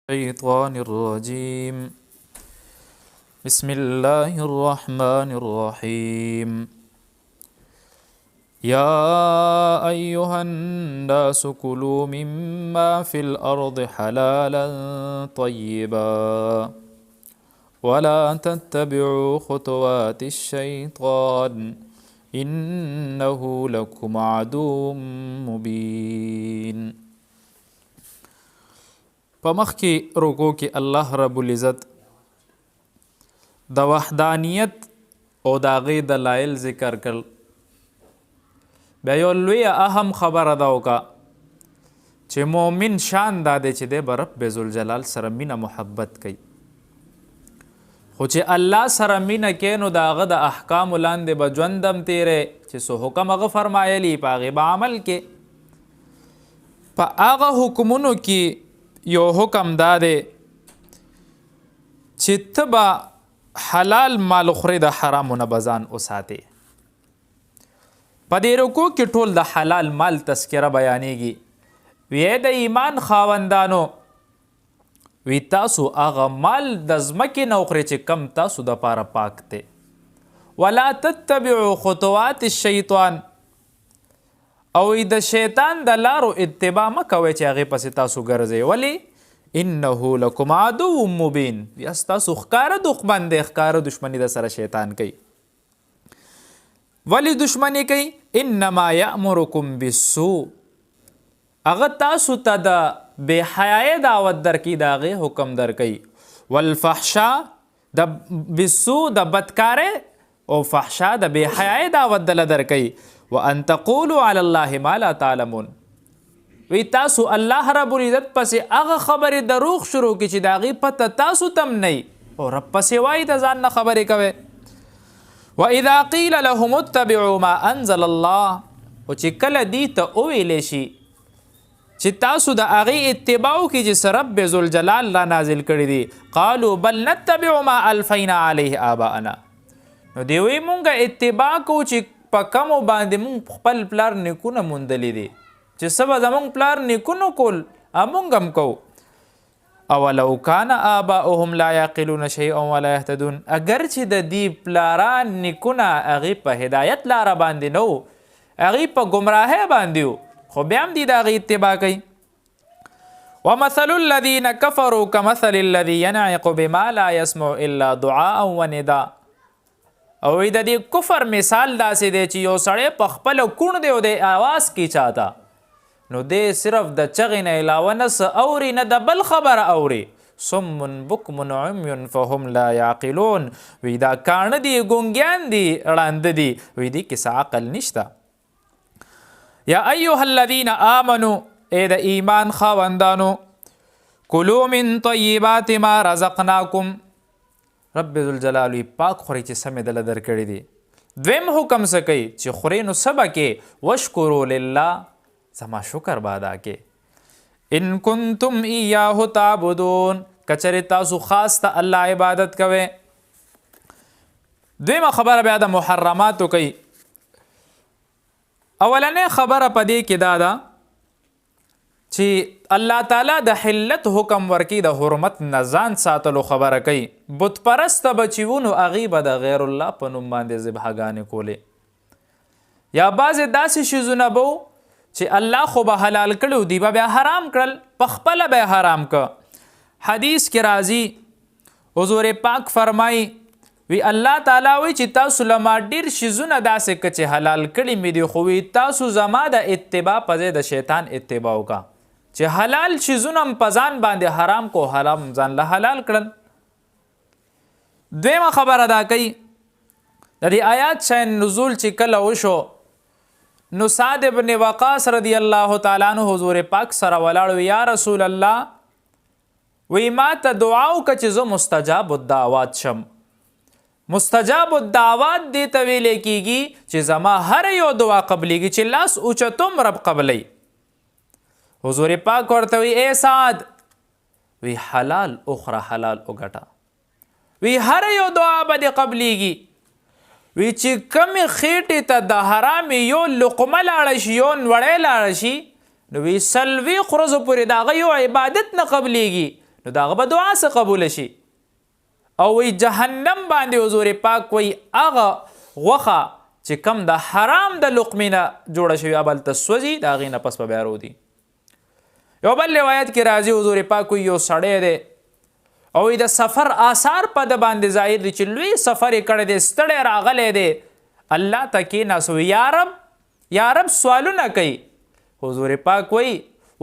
الشيطان الرجيم بسم الله الرحمن الرحيم يا أيها الناس كلوا مما في الأرض حلالا طيبا ولا تتبعوا خطوات الشيطان إنه لكم عدو مبين. په مخکې رکوع کې الله رب العزت د وحدانیت او د هغې دلایل ذکر کړل. بیا یو لویه اهم خبره ده وکړه چې مؤمن شان دا دی چې دی به رب ذوالجلال سره مینه محبت کوي، خو چې الله سره مینه کوي نو د هغه د احکامو لاندې به ژوند هم تیری چې څه حکم هغه فرمایلي په هغې به عمل کې. په هغه حکمونو کې یو حکم دا دی چې ته به حلال مال خورې د حرامو نه به ځان وساتې. په دې رکوع کې ټول د حلال مال تذکره بیانېږي. وی د ایمان خاوندانو وی تاسو هغه مال د ځمکې نه وخورئ چې کم تاسو دپاره پاک دی. ولا تتبعوا خطوات الشیطان، او د شیطان د لارو اتباع مه کوئ چې هغې پسې تاسو ګرځئ. ولې؟ انه لکم عدو مبین، بیا ستاسو ښکاره دښمن دی، ښکاره دشمني د سره شیطان کوي. ولې دشمني کوي؟ انما یأمرکم بالسوء، هغه تاسو ته د بې حیایۍ دعوت درکوي، د هغې حکم درکوي. والفحشا، د بالسوء د بدکارۍ او فحشا د بې حیایۍ دعوت دله درکوي. وان تقولوا علی الله ما لا تعلمون، وی تاسو الله رب العزت پسې هغه خبرې دروغ شروع کړي چې د هغې پته تاسو تم نه وي او رب پسې وایي د ځان نه خبرې کوئ. واذا قیل لهم اتبعوا ما انزل الله، او چې کله دې ته وویلی شي چې تاسو د هغې اتباع وکړي چې څه رب ذوالجلال را نازل کړي دي، قالوا بل نتبع ما الفینا علیه آباءنا، نو دوی وایي مونږ اتباع کوو چې په کمو باندې مونږ خپل پلار نیکونه موندلی دي، چې څه به زمونږ پلار نیکونو کول مونږ هم کوو. اولو کان آباؤهم لا یعقلون شیئا ولا یهتدون، اگر چې د دې پلاران نیکونه هغې په هدایت لاره باندې نه وو، هغې په ګمراهۍ باندې وو، خو بیا هم دي د هغې اتباع کوي. ومثل الذین کفروا کمثل الذي ینعق بما لا يسمع الا دعاء ونداء، او د دې کفر مثال داسې دی چې یو سړی په خپله کوڼ دی او د آواز کې چاته، نو دی صرف د چغې نه علاوه نه څه اوري نه د بل خبره اوري. صم بکم عمي فهم لا یعقلون، وی دا کاڼه دي، ګونګیان دي، ړانده دي، وی دې کې څه عقل نشته. یا ایها الذین آمنو، ای د ایمان خاوندانو، کلوا من طیبات ما رزقناکم، رب ذوالجلال پاک خورئ چې څه مې دله درکړي دي. دویم حکم څه کوي چې خورئ نو څه به کې؟ وشکرو لله، زما شکر به ادا کې. ان کنتم ایاه تعبدون، کچرې تاسو خاص ته الله عبادت کوئ. دویمه خبره بیا د محرماتو کوي. اولنۍ خبره په دې کې دا ده چې الله تعالی د حلت حکم ورکي، د حرمت نه ځان ساتلو خبره کوي. بت پرسته به چې وو نو هغې به د غیر الله په نوم باندې ذبحګانې کولې، یا بعضې داسې شیزونه به وو چې الله خو به حلال کړي دي به بیا حرام کړل، په خپله به یې حرام که. حدیث کې راځي حضور پاک فرمایي وی الله تعالی وی چې تاسو له ما ډېر شیزونه داسې که چې حلال کړي مې دي، خو وی تاسو زما د اتباع په ځای د شیطان اتباع وکړه، چې حلال شیزونه هم په ځان باندې حرام کو، حرام ځان له حلال کړل. دویمه خبره دا کوي د دې آیات شاین نزول چې کله وشو نو سعد ابن وقاص رضی الله تعالی عنہ حضور پاک سره ولاړ، یا رسول الله وی ما ته دعا وکړه چې زه مستجاب الدعوات شم. مستجاب الدعوات دې ته ویلی کیږي چې زما هر یو دعا قبلیږي، چې لاس اوچتوم رب قبلی. حضور پاک ورته وی اے سعد، وی حلال اخرى، حلال وګټه، وی هر یو دعا به دې قبلیږي. وی چې کمې خېټې ته د حرامې یو لقمه لاړه شي، یو نوړی لاړه شي، نو وی 40 ورځو پورې د هغه یو عبادت نه قبلیږي، نو دا هغه به دعا څه قبول شي. او وی جهنم باندې حضور پاک وی هغه غوښه چې کم د حرام د لقمې نه جوړه شوي هلته سوځي د هغې نه پس به بیا رودي. یو بل روایت کې راځي حضور پاک وی یو سړی دی او د سفر آثار په د باندې ظاهر دي چې لوی سفر یې کړی دی، ستړی راغلی دی، الله ته کېناست وی یا رب سوالونه کوي. حضور پاک وی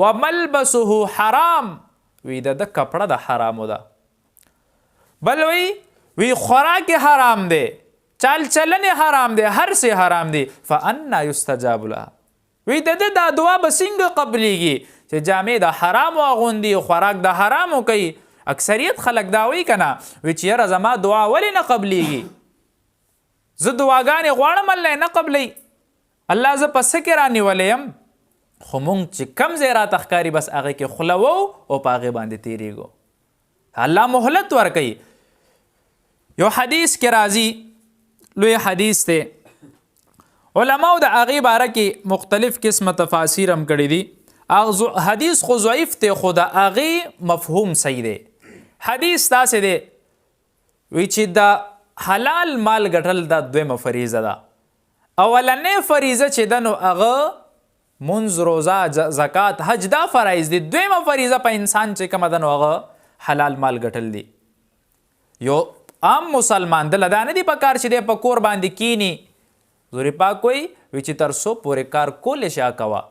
وملبسه حرام، وی د کپړه د حرامو ده. بل وی خوراک حرام دی، چال چلن حرام دی، هر څه حرام دی. فانا یستجاب له، وی د دا دعا به څنګه قبلیږي چې جامې د حرامو اغوندي، خوراک د حرامو کوي. اکثریت خلک دا وی کنه وی چې یاره زما دعا ولې نه قبلیږي، زه دعاګانې غواړم الله نه قبلی، الله زه په څه کې رانیولی یم. خو مونږ چې کم ځای راته ښکاري بس هغې کې خوله وو او په هغې باندې تېرېږو. الله مهلت ورکوي. یو حدیث کې راځي، لوی حدیث دی، علماو د هغې باره کې مختلف قسمه تفاسیر هم کړي دي. حدیث خو ضعیف دی خو د هغې مفهوم صحیح دی. حدیث داسې دی وی چې د حلال مال ګټل دا دویمه فریضه ده. اولنۍ فریضه چې ده نو هغه منځ، روزه، زکات، حج دا فرایض دي. دویمه فریضه په انسان چې کومه ده نو هغه حلال مال ګټل دي. یو عام مسلمان دله دا نه دي پکار چې دی په کور باندې کینی. حضور پاک وی چې تر څو پورې کار کولی شي کوه.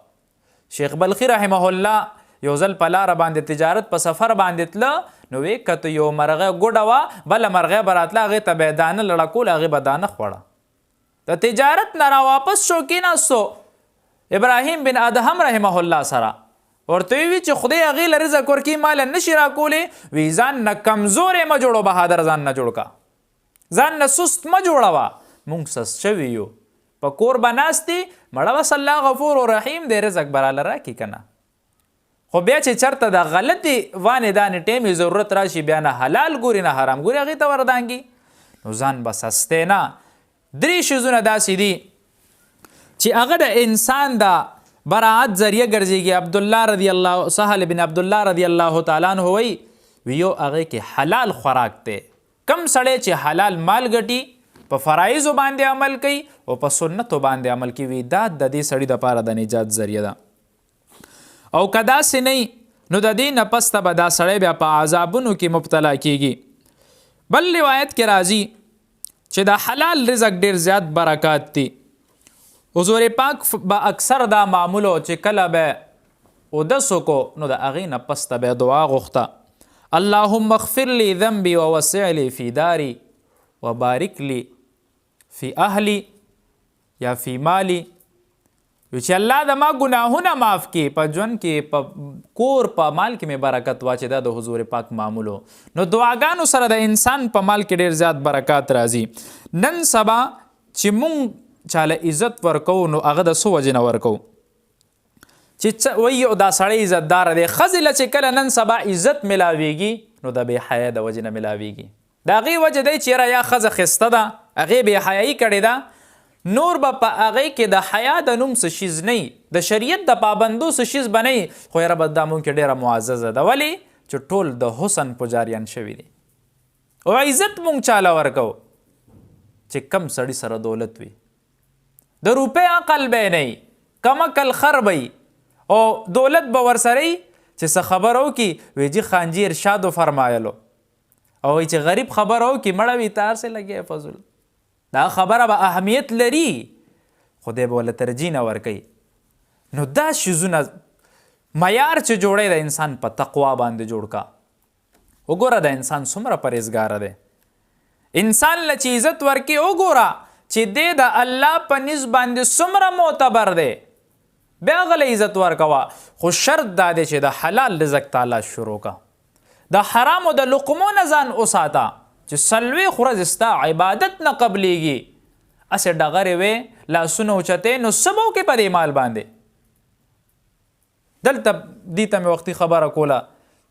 شیخ بلخي رحمه الله یو ځل په لاره باندې تجارت په سفر باندې تله، نو وی کته یو مرغه ګوډه وه، بله مرغه به راتله، هغې ته به یې دانه لړکول، هغې به دانه خوړه. د تجارت نه راواپس شو، کېناستو ابراهیم بن ادهم رحمه الله سره، ورته وی چې خدای هغې له رزق ورکړي، ما له نشي راکولی. وی ځان نه کمزورې مه جوړو، بهادر ځان نه جوړ کا، ځان نه سست مه جوړوه. مونږ سست شوي یو، په کور به ناست دي، مړه بس الله غفور و رحیم دی، رزق به راله راکړي که نه. خو بیا چې چرته د غلطې وانې دانې ټیمې ضرورت راشي، بیا نه حلال ګوري نه حرام ګوري، هغې ته وردانګي. نو ځان به سستی نه. درې شیزونه داسې دي چې هغه د انسان د براعت ذریعه ګرځېږي. عبدالله رضی الله، سهل بن عبدالله رضی الله تعالی عنه وی یو هغې کې حلال خوراک دی. کم سړی چې حلال مال ګټي، په فرایضو باندې عمل کوي او په سنتو باندې عمل کوي، دا د دې سړي دپاره د نجات ذریعه ده. او که داسې نه نو د دې نه پس ته به دا سړی بیا په عذابونو کې مبتلا کیږي. بل روایت کې راځي چې د حلال رزق ډیر زیات برکات دي. حضور پاک به اکثر دا معمولو چې کله به اودس وکړو نو د هغې نه پس ته به دعا غوښته، اللهم اغفر لی ذنبی ووسع لی فی داری وبارک لی فی اهلی یا فی مالی، چې الله د ما ګناهونه معاف کړي، په ژوند کې، په کور، په مال کې مې برکت واچي. دا د حضور پاک معمولو. نو دعاګانو سره د انسان په مال کې ډیر زیات برکات راځي. نن سبا چې مونږ چاله عزت ورکو نو هغه د څه وجې نه ورکو چې وایي دا سړی عزتدار دی. ښځې له چې کله نن سبا عزت ملاویږي نو د بې حیا د وجې نه ملاویږي. د هغې وجه دی چې یاره یا ښځه ښایسته ده، هغې بې حیایي کړې ده، نور به په هغې کې د حیا د نوم څه شیز نه وي، د شریعت د پابندو څه شیز به نه وي، خو یاره به دا مونږ کې ډېره معززه ده. ولې چې ټول د حسن پجاریان شوي دي. او عزت مونږ چاله ورکو چې کم سړي سره دولت وي، د روپۍ عقل به یې نه وي، کم عقل خر به وي، او دولت به ورسره وي چې څه خبر وکړي وی جي خانجي ارشادو فرمایلو، او چې غریب خبر وکړي مړه وي تار سے لګیا فضل، دا خبره به اهمیت لري، خدای به وله ترجیح نه ورکوي. نو دا شیزونه معیار چې جوړی د انسان په تقوا باندې جوړ کا. وګوره د انسان څومره پرهیزګاره دی. انسان له چې عزت ورکړي وګوره چې دی د الله په نس باندې څومره معتبر دی، بیا هغه له عزت ورکوه. خو شرط دا دی چې د حلال رزق تعالی شروع کا، د حرامو د لقمو نه ځان وساته چې څلوېښت ورځې ستا عبادت نه قبلیږي. اسې ډغرې وې، لاسونه اوچتې، نو څه به وکړې په دې مال باندې؟ دلته دې ته مې وختي خبره کوله،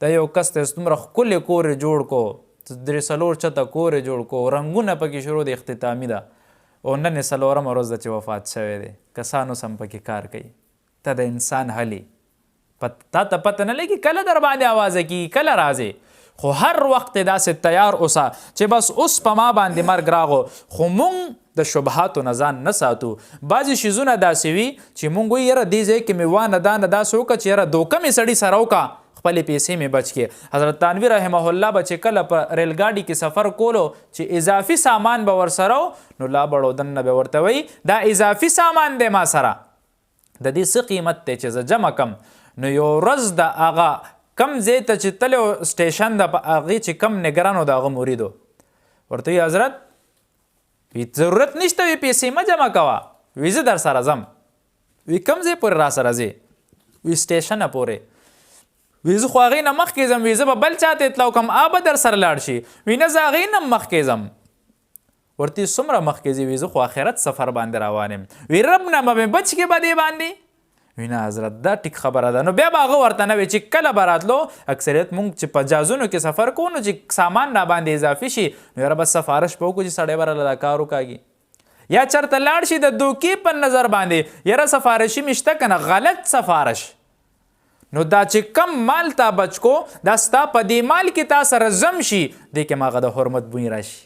د یو کس ته دومره ښکلې کور یې جوړ کو، درې څلور چته کور یې جوړ کو، رنګونه پکې شروع د اختتامي ده، او نن یې څلورمه ورځ ده چې وفات شوی دی، کسانو سم پکې کار کوي. ته د انسان حلي تا ته پته نه لګي کله در باندې آوازه کېږي، کله راځي. خو هر وخت داسې تیار اوسه چې بس اوس په ما باندې مرګ راغو خو مونږ د شبهاتو نه ځان نه ساتو. بعضې شیزونه داسې وي چې مونږ وایي یاره دې ځای کې مې وانه دا نه داسې وکړه چې یاره دوکه مې سړي سره وکړه خپلې پیسې مې بچ کې. حضرت تانوي رحمه الله به چې کله په ریل ګاډي کې سفر کولو چې اضافي سامان به ورسره نو لا بړودن نه به ورته وایي دا اضافي سامان دی ما سره د دې څه قیمت دی چې زه جمع کم. نو یو ورځ د هغه کم ځای ته چې تللی سټیشن د په هغې چې کم نګران و د هغه مریدو ورته وي حضرت وی ضرورت نشته وی پیسې مه جمع کوه وی زه در سره ځم وی کم ځای پورې را سره ځې وی سټیشنه پورې وی زه خو هغې نه مخکې ځم وی زه به بل چاته اطلاع وکړم به در سره لاړ شي وی نه زه هغې نه مخکې ځم ورته څومره مخکې ځي وی زه خو آخرت سفر باندې روان یم وی رب نه به مې بچ کې به دې باندې وی نه حضرت دا ټیک خبره ده. نو بیا به هغه ورته نه وي چې کله به راتلو اکثریت مونږ چې په جازونو کې سفر کوو نو چې سامان را باندې اضافي شي نو یاره بس سفارش به وکړو چې سړی به راله دا کار وکاږي یا چېرته لاړ شي د دوکې په نظر باندې یاره سفارشي مې شته که نه غلط سفارش نو دا چې کم مال تا بچ کو دا ستا په دې مال کې تا سره زم شي دې کې ماغه د حرمت بوی راشي.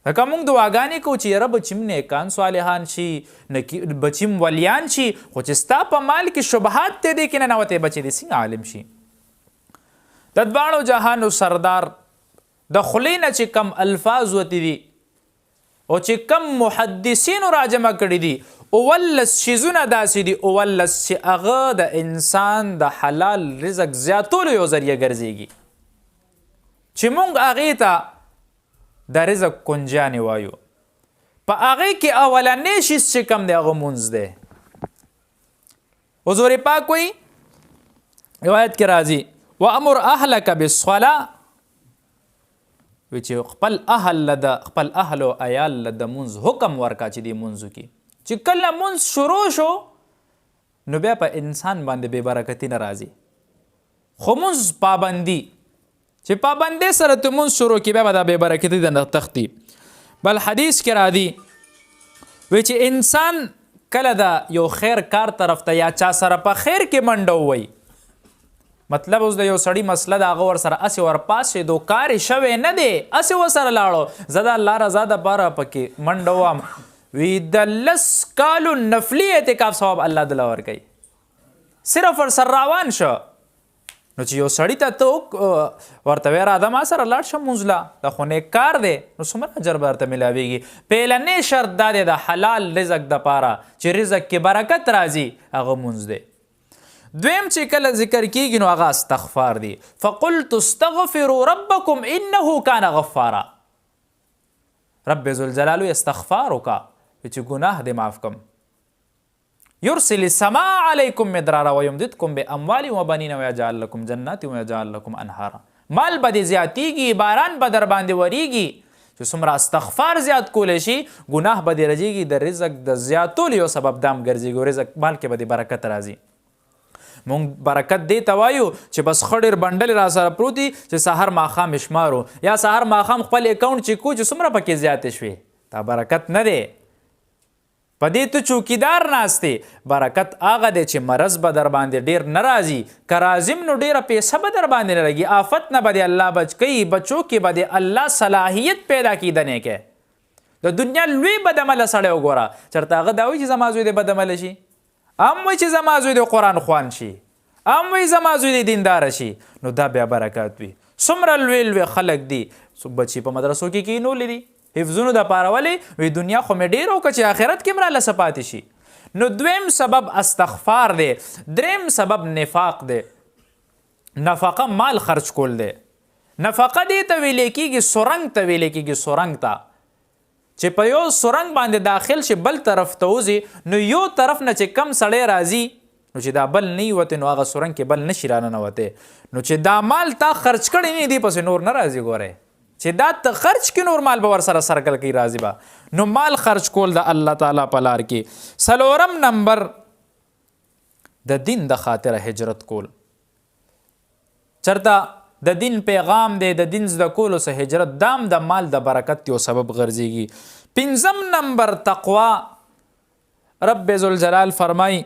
لکه موږ دعاګانې کوو چې یاره بچیم نیکان صالحان شي بچیم ولیان شي خو چې ستا په مال کې شبهات ته دې کې ننوتې بچې دې څنګه عالم شي. د دواړو جهانو سردار د خولې نه چې کم الفاظ وتې دي او چې کم محدثینو راجمع کړي دي اولس شیزونه داسې دي اولس چې هغه د انسان د حلال رزق زیاتولو یو ذریعه ګرځېږي چې موږ هغې ته د رزق کنجانې وایو. په هغې کې اولنی شیز چې کم دی هغه مونځ دی. حضور پاک وایي روایت کې راځي وامر اهلک بالصلاة وی چې خپل خپل اهل او عیال له د مونځ حکم ورکا چې دې مونځ وکړي. چې کله مونځ شروع شو نو بیا په انسان باندې بې برکتي نه راځي خو مونځ پابندي چې پابندۍ سره ته مونځ شروع کړي بیا به دا بې برکتي د نه تښتي. بل حدیث کې راځي وی چې انسان کله د یو خیر کار طرف ته یا چا سره په خیر کې منډه ووایي مطلب اوس د یو سړي مسله د هغه ورسره هسې ورپاسېدو کار یې شوی نه دی هسې ورسره لاړو زه د الله رضا دپاره پکې منډه وم وی د 10 کالو نفلي اعتکاف ثواب الله دله ورکوي صرف ورسره روان شو. نو چې یو سړي ته ته ورته ویې راده ما سره لاړ شه مونځ له دا خو نیک کار دی نو څومره اجر به ورته میلاویږي. پیلنی شرط دا دی د حلال رزق دپاره چې رزق کې برکت راځي هغه مونځ دی. دویم چې کله ذکر کیږي نو هغه استغفار دی. فقلت استغفروا ربکم انه کان غفارا رب ذوالجلال استغفار وکړه چې ګناه دې معاف کم یرسل السماء علیکم مدرارا ویمددکم باموال وبنین ویجعل لکم جنات ویجعل لکم انهارا. مال به دې زیاتیږي باران به در باندې وریږي چې څومره استغفار زیات کولی شي ګناه به دې رجیږي د رزق د زیاتولو یو سبب دام ګرځېږي او رزق مال کې به دې برکت راځي. مونږ برکت دې ته وایو چې بس ښه ډېر بنډل را سره پروت دي چې سهار ماښام شمارو یا سهار ماښام خپل اکاونټ چې کو چې څومره پکې زیاتې شوې دا برکت نه دی. په دې ته چوکیدار ناستې برکت هغه دی چې مرض به در باندې ډېر نه راځي که راځم نو ډېره پیسه به در باندې نه لګي آفت نه به دې الله بچ کوي بچو کې به دې الله صلاحیت پیدا کړي د نیکۍ. د دنیا لوی بدعمله سړی وګوره چېرته هغه دا وایي چې زما زوی دې بدعمله شي هم وایي چې زما زوی دې قرآن خوان شي هم وایي زما زوی دې دینداره شي نو دا بیا برکات وي. څومره لوی لوی خلک دي بچي په مدرسو کې کینولي دي حفظونو د پاره ولې وی دنیا خو مې ډېر وکړه چې آخرت کې مراله څه پاتې شي. نو دویم سبب استغفار دی. دریم سبب نفاق دی. نفقه مال خرج کول دی. نفقه دې ته ویلې کېږي سرنګ ته ویلې کېږي سرنګ ته چې په یو سرنګ باندې داخل شي بل طرف ته وځي نو یو طرف نه چې کم سړی راځي نو چې دا بل نه وته نو هغه سرنګ کې بل نشي راننوتی نو چې دا مال تا خرج کړی نه دی پسې نور نه راځي ګورئ چې دا ته خرج کې نور مال به ورسره سرکل کوي راځي به نو مال خرج کول د الله تعالی په لار کې. څلورم نمبر د دین د خاطره هجرت کول. چرته د دین پیغام دی د دین زده کولو څخه هجرت دام د مال د برکت یو سبب ګرځېږي. پنځم نمبر تقوا. رب ذوالجلال فرمای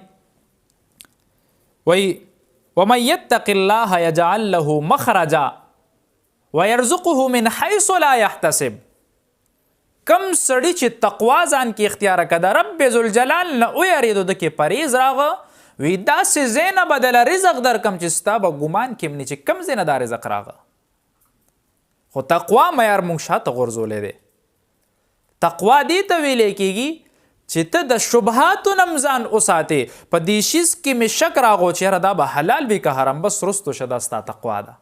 وی ومن يتق الله يجعل له مخرجا ويرزقه من حيث لا يحتسب. کم سړی چې تقوا ځان کې اختیار کړه رب ذوالجلال نه ویریدو د کې پریز راغه وی داسې ځای نه بدل رزق درکم چې ستا به ګمان کې مني چې کم ځای نه دا رزق راغه. خو تقوا معیار موږ شاته غورځولی دی. تقوا دې ته ویلی کېږي چې ته د شبهاتو نه ځان وساتې په دې شیز کې مې شک راغو چې یاره دا به حلال وي که حرام بس رستو شه دا ستا تقوا ده.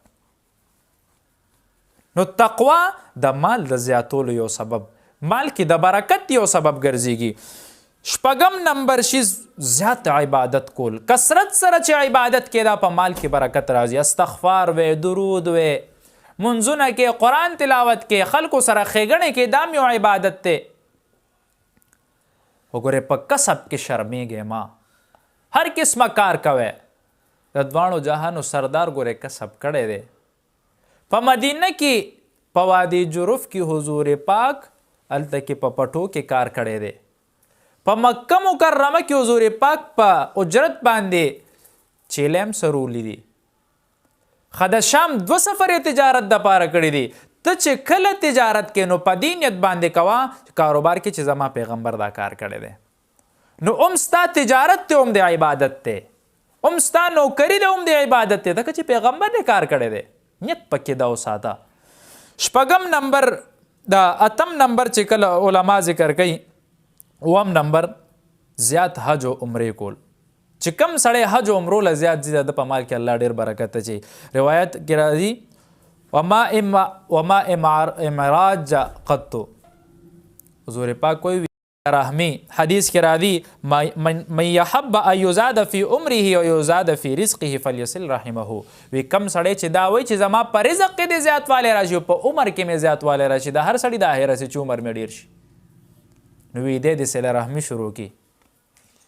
نو تقوا د مال د زیاتولو یو سبب مال کې د برکت یو سبب ګرځېږي. شپږم نمبر شیز زیات عبادت کول. کثرت سره چې عبادت کې دا په مال کې برکت راځي. استغفار وی درود وی منځونه کې قرآن تلاوت کې خلکو سره ښېګڼې کې دام یو عبادت دی. وګورئ په کسب کې شرمېږئ ما هر قسمه کار کوئ. د دواړو جهانو سردار ګورئ کسب کړی دی. په مدینه کې په وادي جرف کې حضور پاک هلته کې په پټو کې کار کړی دی. په مکه مکرمه کې حضور پاک په اجرت باندې چیلم سرولی دی. د شام 2 سفر تجارت د پاره کړی دی. ته چې کله تجارت کې نو په دې نیت باندې کوه کاروبار کې چې زما پیغمبر دا کار کړی دی نو ستا تجارت ته هم د عبادت دی ستا نوکري ده هم د عبادت دی ځکه چې پیغمبر دې کار کړی دی. نیت پکې دا وساته. شپږم نمبر د اتم نمبر چې کله علما ذکر کوي اوم نمبر زیات حج او عمرې کول. چې کم سړی حج او عمرو له زیات زیاده په مال کې الله ډېر برکت اچوي. روایت کې راځي وما امراج قط. حضور پاک کوئی رحمی حدیث کې راځي من يحب ان يزاد في عمره ويزاد في رزقه فليصل رحمه. وی کم سړی چې دا وایي چې زما په رزق کې د زیاتوالی راشي په عمر کې مې زیاتوالی راشي د هر سړي دا هیره چې عمر مې ډېر شي نو وی دی د صله رحمي شروع کی.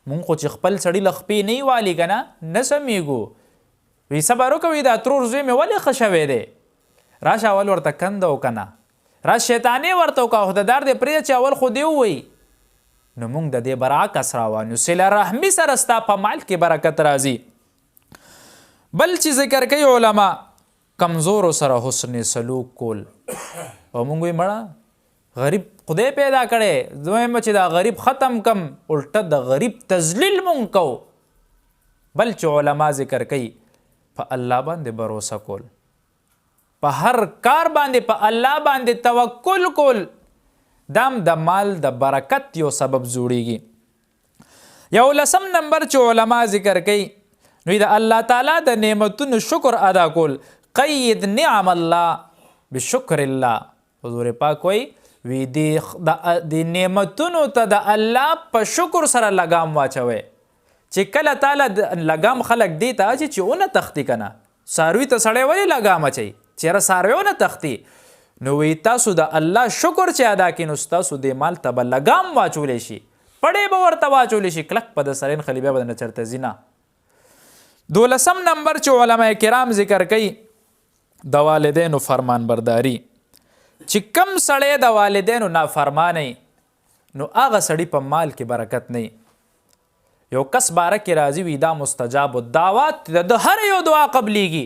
مونږ خو چې خپل سړي له خپې نه والي که نه نه سمیږو. وی صبر وکوي دا ترور زوی مې ولې ښه شوی دی راشه اول ورته کنده وکنه را شیطانې ورته وکړه خدادار دې پرېږده چې اول خو دې ووایي. نو موږ د دې برعکس روان یو. صله رحمي سره ستا په مال کې برکت راځي. بل چې ذکر کوي علما کمزورو سره حسن سلوک کول. او موږ وایي مړه غریب خدای پیدا کړی دویم چې دا غریب ختم کم الټه د غریب تذلیل مونږ کوو. بل چې علما ذکر کوي په الله باندې بروسه کول په هر کار باندې په الله باندې توکل کول دام د مال د برکت یو سبب جوړیږي. یو لسم نمبر چې علما ذکر کوي نو د الله تعالی د نعمتونو شکر ادا کول. قید نعم الله بشکر الله. حضور پاک وایي وی د نعمتونو ته د الله په شکر سره لګام واچوي. چې کله تعالی لګام خلق دی ته چې اونه تختی کنه ساروی ته سړی ولې لګام اچي چېرې ساروی ونه تختی نو وی تاسو د الله شکر چې ادا کړئ نو ستاسو د مال ته به لګام واچولی شي پړې به ورته واچولی شي کلک په د سرین خلی بیا به نه چېرته ځي نه. 12 نمبر چې علما کرام ذکر کوي د والدینو فرمان برداری. چې کم سړی د والدینو نافرمانی نو هغه سړی په مال کې برکت نه. یو کس باره کې راځي وي دا مستجاب الدعوات د هر یو دعا قبلیږي.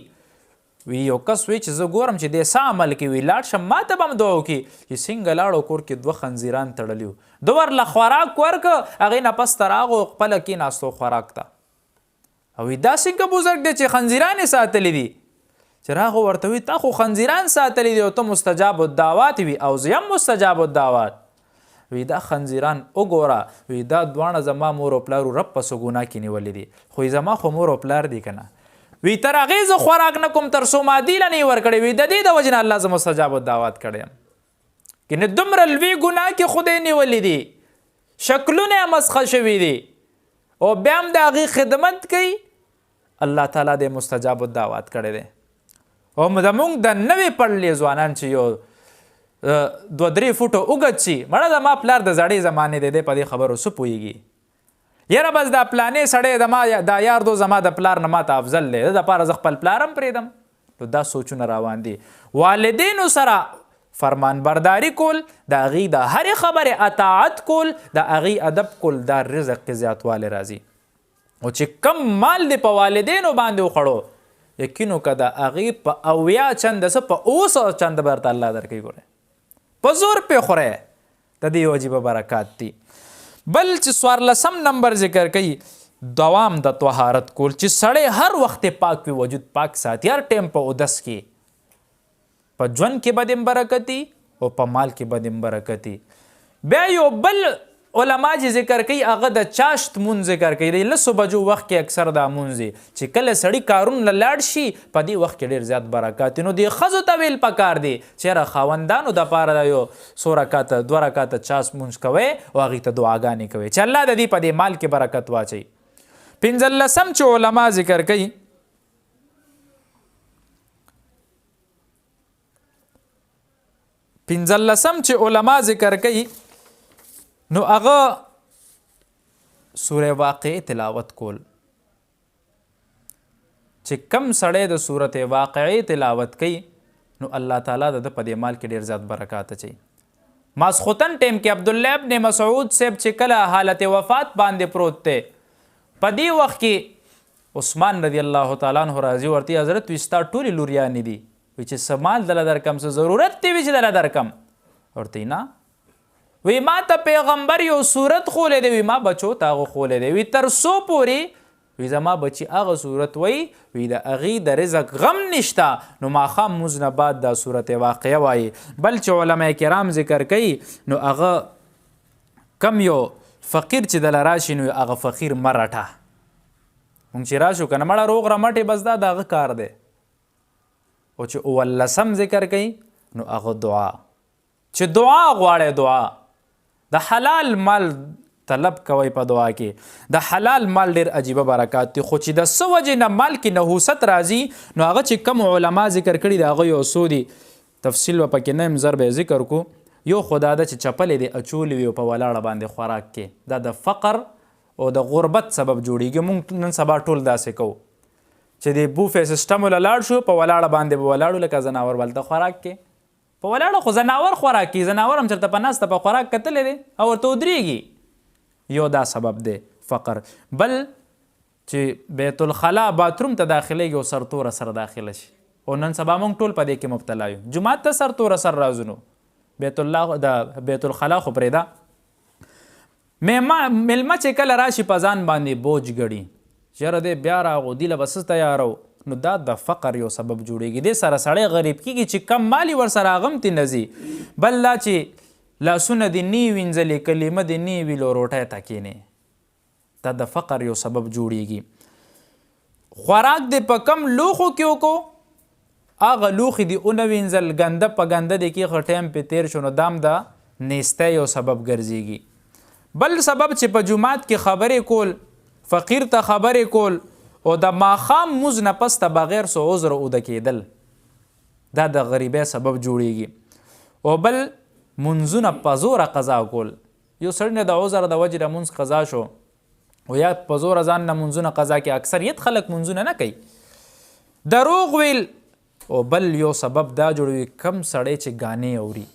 وی یو کس وی چې زه ګورم چې دې څه عمل کوي لاړ شم ما ته به هم دعا وکړي چې څنګه لاړو کور کې 2 خنزیران تړلي وو ده ورله خوراک ورکړه هغې نه پس ته راغو خپله کېناستو خوراک ته او دا څنګه بزرګ دی چې خنزیران یې ساتلی دي چې راغو ورته وي تا خو خنزیران ساتلی دي او ته مستجاب الدعوات وي او زه هم مستجاب الدعوات. وی دا خنزیران وګوره وی دا دواړه زما مور او پلارو رب په څه ګناه کې نیولي دي خو زما خو مور او پلار دي که نه وی تر هغې زه خوراک نه کوم تر څو ما دیله نه یې ورکړی وي د دې د وجې نه الله زه مستجاب الدعوات کړی یم. کنې دومره لوی ګناه کې خدای نیولی دي شکلونه یې مسخه شوي دي او بیا هم د هغې خدمت کوي الله تعالی د مستجاب الدعوات کړی دی. او زمونږ د نوې پړلې ځوانان چې یو 2-3 فوټو اوږد شي مړه زما پلار د زړې زمانې دی په دې خبرو څه پوهېږي یاره بس دا پلانې سړی دا یار دو زما د پلار نه ماته افضل دی د دپاره زه خپل پلار هم پرېږدم. نو دا سوچونه روان دي. والدینو سره فرمان برداری کول د هغې د هرې خبرې اطاعت کول د هغې ادب کول دا رزق کې زیاتوالی راځي. او چې کم مال دی په والدینو باندې وخړو یقینو که د هغې په 80 چنده څه په 100 چنده به درته الله درکوي. ګورئ په زور پې خورئ، د دې عجیبه برکات دي. بل چې 14 نمبر ذکر کوي دوام د طهارت کول، چې سړی هر وخت پاک وي، وجود پاک ساتي، هر ټیم په اودس کې، په ژوند کې به دې برکتي او په مال کې به دې برکتي. بیا یو بل علما چې ذکر کوي هغه د چاشت مونځ ذکر کوي. د 10 بجو وخت کې اکثر دا مونځ چې کله سړی کارونه لاړ شي په دې وخت کې ډېر زیات برکات. نو د ښځو ته ویل پکار دی چې را خاوندانو دپاره یو 100 رکاته 2 رکاته چاشت مونځ کوئ او هغې ته دعاګانې کوئ چې الله د دې په دې مال کې برکت واچوي. 15 چې علما ذکر کوي نو هغه سوره واقعه تلاوت کول. چې کم سړی د سورته واقعه تلاوت کوي نو الله تعالی د په دې مال کې ډیر زیات برکات اچي. ماسختن ټیم کې عبد الله ابن مسعود صاحب چې کله حالت وفات باندې پروت ته، په دې وخت کې عثمان رضی الله تعالی عنہ راضي ورته حضرت وستا ټولې لوریانې دي چې سمال دل درکم څه ضرورت دی چې دل درکم، ورته نه وی ما ته پیغمبر یو صورت خولې دی، وی ما بچو ته هغه خولې دی، وی تر څو پورې وی زما بچي هغه صورت وی د هغې د رزق غم نشته نو ماښام مونځ نه بعد دا صورت واقعه وایي. بل چې علما کرام ذکر کوي نو هغه کم یو فقیر چې دله راشي نو هغه فقیر مه رټه. مونږ چې راشو که نه مړه روغ رمټې بس دا د هغه کار دی. او چې 19 ذکر کوي نو هغه دعا، چې دعا غواړئ، دعا د حلال مال طلب کوئ. په دعا کې د حلال مال ډېر عجیبه برکات دي، خو چې د څه وجې نه مال کې نحوست راځي نو هغه چې کم علما ذکر کړي د هغه یو څو دي، تفصیل به پکې نه یم، زر به ذکر کو. یو خو دا ده چې چپلې دې اچولې وي په ولاړه باندې خوراک کې، دا د فقر او د غربت سبب جوړیږي. مونږ نن سبا ټول داسې کوو چې د بوفې سیسټم له لاړ شو په ولاړه باندې به ولاړو لکه ځناور ولته خوراک کې په ولاړه، خو ځناور خوراک کوي، ځناور هم چېرته په ناسته په خوراک کتلی دی او ورته ودرېږي. یو دا سبب دی فقر. بل چې بیت الخلا باتروم ته داخلیږي او سرتوره سر داخله شي، او نن سبا موږ ټول په دې کې مبتلا یو، جومات ته سرتوره سر راځو، د بیت الخلا خو پرېږده. میلمه چې کله راشي په ځان باندې بوج ګړي چې یاره دی بیا راغو دی له به څه تیارو، نو دا د فقر یو سبب جوړیږي. دې سره سړی غریب کېږي چې کم مالی ورسره هغه هم ترې نه ځي. بل دا چې لاسونه دې نه وینځلې، کلمه دې نه ویلو، روټۍ ته کښېنې، دا د فقر یو سبب جوړیږي. خوراک دې په کم لوښو کې وکړو، هغه لوښي دې ونه وینځل، ګنده په ګنده دې کېښه، ټایم پې تېر شو، نو دا هم د نیستۍ یو سبب ګرځېږي. بل سبب چې په جومات کې خبرې کول، فقیر ته خبرې کول او د ماښام مونځ نه پس ته بغیر څه عذر اوده کېدل، دا د غریبۍ سبب جوړیږي. او بل مونځونه په زوره قضا کول، یو سړی نه د عذر د وجې نه مونځ قضا شو او یا په زوره ځان نه مونځونه قضا کوي، اکثریت خلک مونځونه نه کوي. دروغ ویل او بل یو سبب دا جوړوي کم سړی چې ګانې اوري،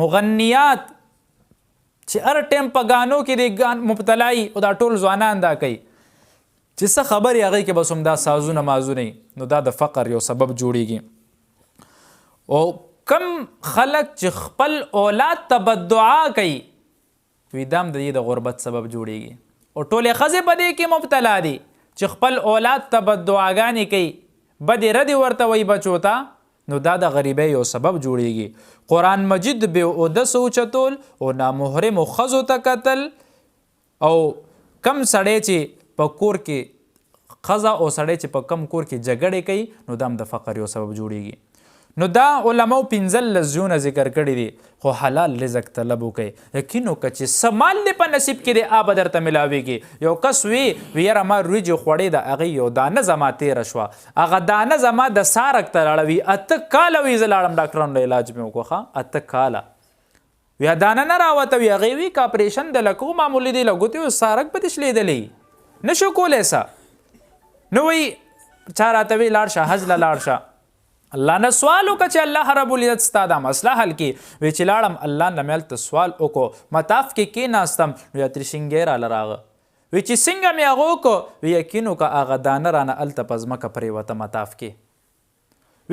مغنیات چې هر ټیم په ګانو کې د مبتلایي او دا ټول ځوانان دا کوي چې څه خبرې هغې کې بس همدا سازونه مازونه، نو دا د فقر یو سبب جوړیږي. او کم خلک چې خپل اولاد ته بددعا کوي وي دا هم د دې د غربت سبب جوړیږي. او ټولې ښځې په دې کې مبتلا دي چې خپل اولاد ته بددعاګانې کوي، بدې ردې ورته وایي بچو ته، نو دا د غریبۍ یو سبب جوړیږي. قرآن مجید بې اودس اوچتول او نامحرمو ښځو ته کتل، او کم سړی چې په کور کې ښځه او سړی چې په کم کور کې جګړې کوي نو دا هم د فقر یو سبب جوړیږي. نو دا علماو 15 ژوند ذکر کړي دي، خو حلال رزق طلب وکړئ. یقین وکړه چې څه مال دې په نصیب کې دی هغه به درته ملاویږي. یو کس وي یاره ما وریجې خوړې د هغې یو دانه زما تېره شوه، هغه دانه زما د سارک ته لاړه، وي 8 کاله وي زه لاړم ډاکټرانو له علاج مې وکړه، 8 کاله وي دانه نه راوته، وي هغې وي که اپریشن د لکو معمولي دی له ګوتې سارک به دې شلېدلی نشو کولی سه. نو وی چا راته وی لاړ شه حج له لاړ شه، الله نه سوال وکړه چې الله رب العزت ستا دا مسله حل کړي. وی چې لاړم الله نه مې هلته سوال وکړو، مطاف کې کېناستم نو یا ترشنګی راله راغه، وی چې څنګه مې هغه وکړو وی یقین وکړه هغه دانه رانه هلته په ځمکه پرېوته مطاف کې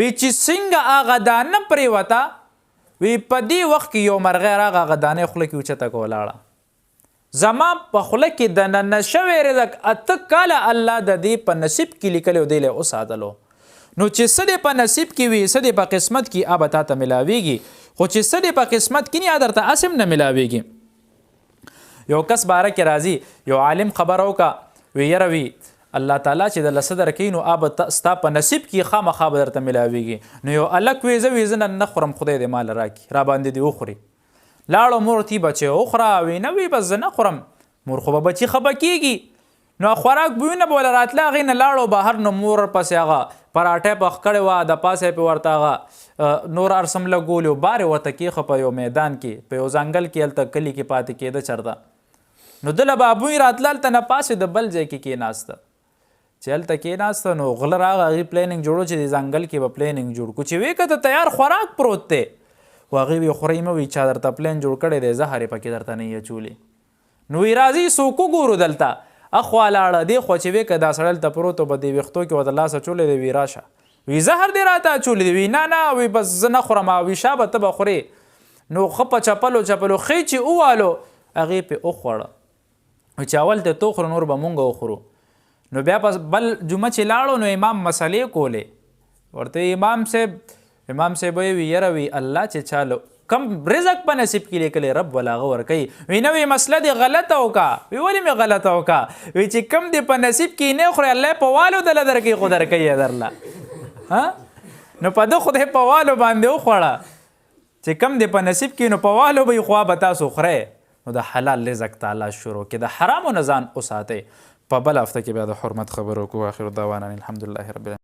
وی چې څنګه هغه دانه پرېوته وی په دې وخت کې یو مرغۍ راغه هغه دانې خوله کې اوچته کړه ولاړه زما په خوله کې دننه شوی رزق 8 کاله الله د دې په نصیب کې لیکلی دی له وساتلو نو چې څه دې په نصیب کې وي څه دې په قسمت کې اب تا ته ملاويږي خو چې څه دې په قسمت کې نه درته اسم نه ملاويږي یو کس باره کې راځي یو عالم خبر وکا وی یروي الله تعالی چې د لصدر کینو اب ستا په نصیب کې خامخا درته ملاويږي نو یو الک ویزه نه خورم خدای دې مال راکي را باندې دی وخوري لاړو مور تی بچي اوخرا وی نه وی بس نه خورم مور خو به بچي خبه کیږي نو خوراک بوینه بول راتلا غینه لاړو بهر نو مور پسې هغه پراټه پخ کړي وا د پاسه په ورته هغه نور ارسم لګولیو بار ورته کې خو په یو میدان کې په یو ځنګل کې الته کلی کې پاتې کېده چرته نو دله بابوی راتلل ته نه پاسه د بل ځای کې کېناسته چې هلته کېناسته نو غله راغه هغې پلیننګ جوړو چې د ځنګل کې به پلیننګ جوړ کړو چې وی که ته تیار خوراک پروت دی و هغې وی خورئ مه وي چا درته پلین جوړ کړی دی زهر یې پکې درته نه یې اچولي نو وی راځي څوک وګورو دلته اخوا لاړه دی خو چې وی که دا سړی دلته پروت و به دې ویښتو کې ورته لاس اچولی دی وی راشه وی زهر دې راته اچولی دی وی نه وی بس زه نه خورم وی شابه ته به خورې نو ښه په چپلو خې چې ووالو هغې پې وخوړه چې اول ته تو خورو نور به مونږ وخورو نو بیا په بل جمعه چې لاړو نو امام مسلې کولې ورته امام صاحب وی یره وی الله چې چالو کم رزق په نصیب کې لیکلی رب ولا هغه ورکوي وی نه وی مسله دې غلطه وکړه وی ولې مې غلطه وکړه وی چې کم دې په نصیب کې نه خورې الله په والو دله درکوي خو درکوي یې درله نو په ده خدای په والو باندې وخوړه چې کم دې په نصیب کې نو په والو به یې خوا به تاسو خورئ نو د حلال رزق تعالی شروع کې د حرامو نه ځان وساتئ په بل هفته کې بیا د حرمت خبرو کوو اخر دعوانا الحمدلله رب العالمین